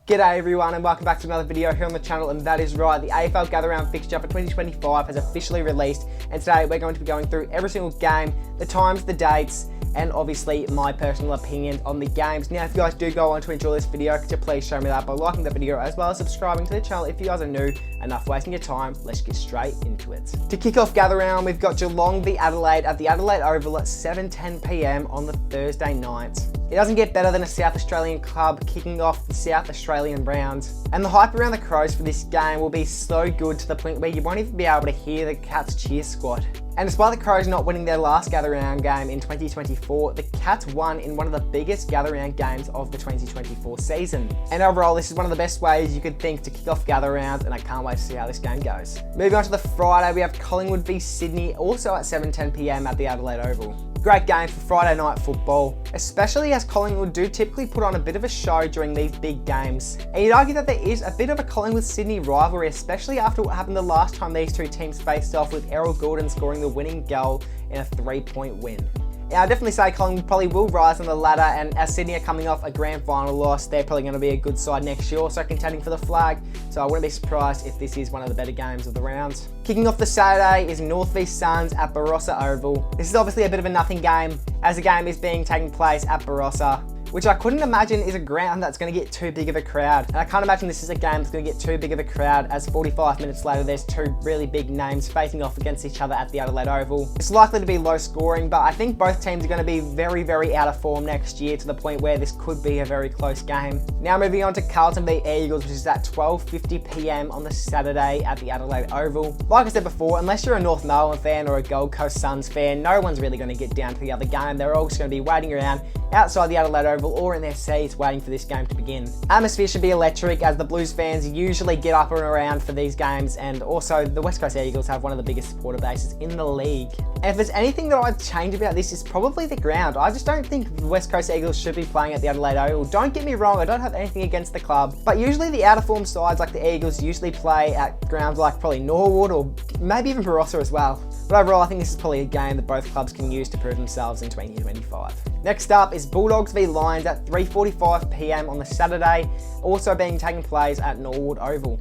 G'day everyone and welcome back to another video here on the channel, and that is right, the AFL Gather Round fixture for 2025 has officially released, and today we're going to be going through every single game, the times, the dates, and obviously my personal opinion on the games. Now if you guys do go on to enjoy this video, could you please show me that by liking the video as well as subscribing to the channel if you guys are new. Enough wasting your time, let's get straight into it. To kick off Gather Round, we've got Geelong v Adelaide at the Adelaide Oval at 7:10 PM on the Thursday night. It doesn't get better than a South Australian club kicking off the South Australian round. And the hype around the Crows for this game will be so good to the point where you won't even be able to hear the Cats cheer squad. And despite the Crows not winning their last Gather Round game in 2024, the Cats won in one of the biggest Gather Round games of the 2024 season. And overall, this is one of the best ways you could think to kick off Gather Round, and I can't wait to see how this game goes. Moving on to the Friday, we have Collingwood v Sydney, also at 7:10 PM at the Adelaide Oval. Great game for Friday night football, especially as Collingwood do typically put on a bit of a show during these big games. And you'd argue that there is a bit of a Collingwood-Sydney rivalry, especially after what happened the last time these two teams faced off, with Errol Gulden scoring the winning goal in a 3-point win. Yeah, I'd definitely say Collingwood probably will rise on the ladder, and as Sydney are coming off a grand final loss, they're probably going to be a good side next year, also contending for the flag, so I wouldn't be surprised if this is one of the better games of the round. Kicking off the Saturday is North v Suns at Barossa Oval. This is obviously a bit of a nothing game, as the game is taking place at Barossa, which I couldn't imagine is a ground that's going to get too big of a crowd. And I can't imagine this is a game that's going to get too big of a crowd, as 45 minutes later there's two really big names facing off against each other at the Adelaide Oval. It's likely to be low scoring, but I think both teams are going to be very, very out of form next year, to the point where this could be a very close game. Now moving on to Carlton v Eagles, which is at 12:50 PM on the Saturday at the Adelaide Oval. Like I said before, unless you're a North Melbourne fan or a Gold Coast Suns fan, no one's really going to get down to the other game. They're all just going to be waiting around outside the Adelaide Oval or in their seats waiting for this game to begin. Atmosphere should be electric, as the Blues fans usually get up and around for these games, and also the West Coast Eagles have one of the biggest supporter bases in the league. And if there's anything that I'd change about this, is probably the ground. I just don't think the West Coast Eagles should be playing at the Adelaide Oval. Don't get me wrong, I don't have anything against the club, but usually the out of form sides like the Eagles usually play at grounds like probably Norwood or maybe even Barossa as well. But overall, I think this is probably a game that both clubs can use to prove themselves in 2025. Next up is Bulldogs v Lions at 3:45 PM on the Saturday, also taking place at Norwood Oval.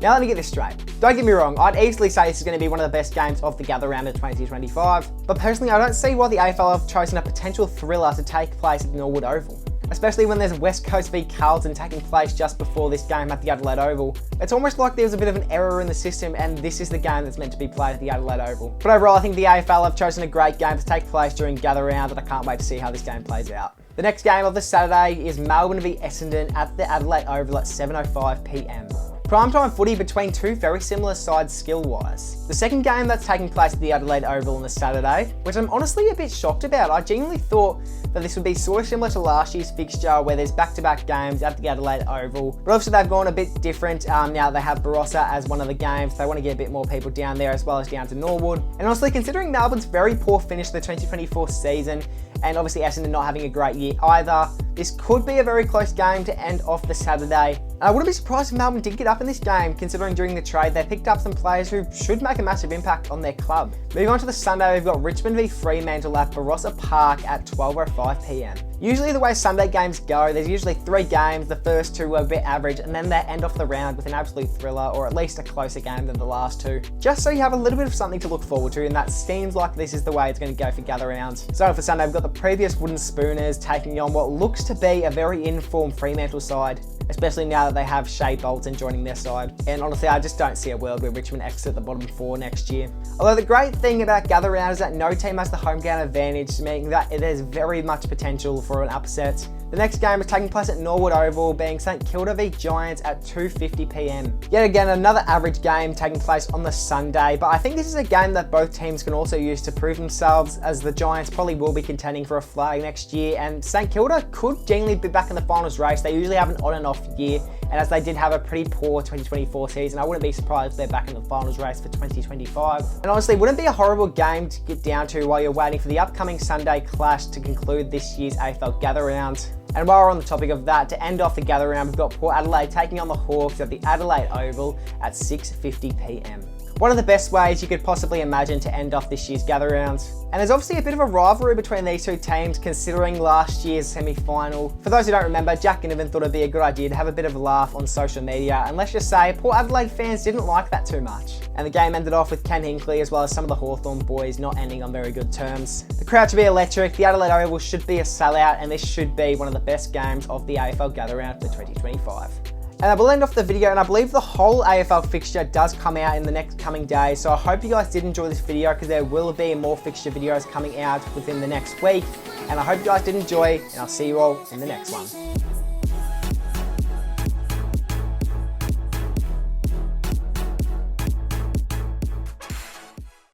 Now let me get this straight. Don't get me wrong, I'd easily say this is going to be one of the best games of the Gather Round of 2025, but personally I don't see why the AFL have chosen a potential thriller to take place at Norwood Oval. Especially when there's West Coast v Carlton taking place just before this game at the Adelaide Oval. It's almost like there's a bit of an error in the system, and this is the game that's meant to be played at the Adelaide Oval. But overall, I think the AFL have chosen a great game to take place during Gather Round, and I can't wait to see how this game plays out. The next game of the Saturday is Melbourne v Essendon at the Adelaide Oval at 7:05 PM. Primetime footy between two very similar sides skill-wise. The second game that's taking place at the Adelaide Oval on the Saturday, which I'm honestly a bit shocked about. I genuinely thought that this would be sort of similar to last year's fixture, where there's back-to-back games at the Adelaide Oval. But obviously they've gone a bit different now that they have Barossa as one of the games. They want to get a bit more people down there, as well as down to Norwood. And honestly, considering Melbourne's very poor finish to the 2024 season, and obviously Essendon not having a great year either, this could be a very close game to end off the Saturday. And I wouldn't be surprised if Melbourne did get up in this game, considering during the trade they picked up some players who should make a massive impact on their club. Moving on to the Sunday, we've got Richmond v Fremantle at Barossa Park at 12:05 PM. Usually the way Sunday games go, there's usually 3 games, the first 2 are a bit average, and then they end off the round with an absolute thriller, or at least a closer game than the last 2. Just so you have a little bit of something to look forward to, and that seems like this is the way it's going to go for Gather Rounds. So for Sunday, we've got the previous Wooden Spooners taking on what looks to be a very informed Fremantle side, especially now that they have Shea Bolton joining their side. And honestly, I just don't see a world where Richmond exit the bottom 4 next year. Although the great thing about Gather Round is that no team has the home ground advantage, meaning that there's very much potential for an upset. The next game is taking place at Norwood Oval, being St Kilda v Giants at 2:50 PM. Yet again, another average game taking place on the Sunday, but I think this is a game that both teams can also use to prove themselves, as the Giants probably will be contending for a flag next year, and St Kilda could genuinely be back in the finals race. They usually have an on and off year, and as they did have a pretty poor 2024 season, I wouldn't be surprised if they're back in the finals race for 2025. And honestly, wouldn't be a horrible game to get down to while you're waiting for the upcoming Sunday clash to conclude this year's AFL Gather Round. And while we're on the topic of that, to end off the Gather Round, we've got Port Adelaide taking on the Hawks at the Adelaide Oval at 6:50 PM. One of the best ways you could possibly imagine to end off this year's gather rounds. And there's obviously a bit of a rivalry between these two teams considering last year's semi-final. For those who don't remember, Jack Ginnivan thought it'd be a good idea to have a bit of a laugh on social media, and let's just say Port Adelaide fans didn't like that too much. And the game ended off with Ken Hinkley as well as some of the Hawthorn boys not ending on very good terms. The crowd should be electric, the Adelaide Oval should be a sellout, and this should be one of the best games of the AFL gather round for 2025. And I will end off the video, and I believe the whole AFL fixture does come out in the next coming days, so I hope you guys did enjoy this video because there will be more fixture videos coming out within the next week, and I hope you guys did enjoy, and I'll see you all in the next one.